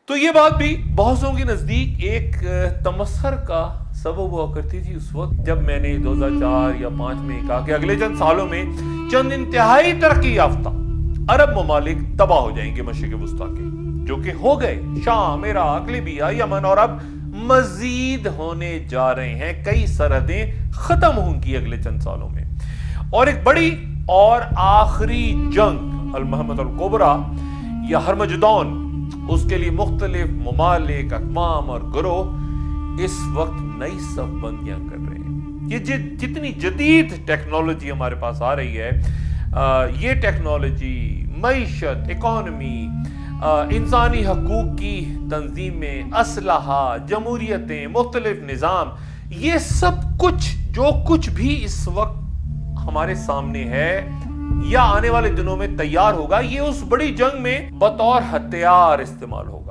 तो ये बात भी बहुत लोगों के नजदीक एक तमस्सर का सबब हुआ करती थी उस वक्त, जब मैंने 2004 या 5 में कहा कि अगले चंद सालों में चंद इंतहाई तरक्की याफ्ता अरब ममालिक तबाह हो जाएंगे मशरिक़ वुस्ता के, जो कि हो गए। शाम, इराक, लिबिया, यमन और अब मजीद होने जा रहे हैं। कई सरहदें खत्म होंगी अगले चंद सालों में और एक बड़ी और आखिरी जंग अल महमद अल कुबरा या हरमजुदौन, उसके लिए मुख्तलिफ ममालिक, अक़वाम और गिरोह इस वक्त नई सफबंदियां कर रहे हैं। ये जितनी जदीद टेक्नोलॉजी हमारे पास आ रही है, ये टेक्नोलॉजी मईशत, इकॉनमी, इंसानी हकूक की तंजीमें, असलहा, जमहूरियतें, मुख्तलिफ निज़ाम, ये सब कुछ जो कुछ भी इस वक्त हमारे सामने है या आने वाले दिनों में तैयार होगा, ये उस बड़ी जंग में बतौर हथियार इस्तेमाल होगा।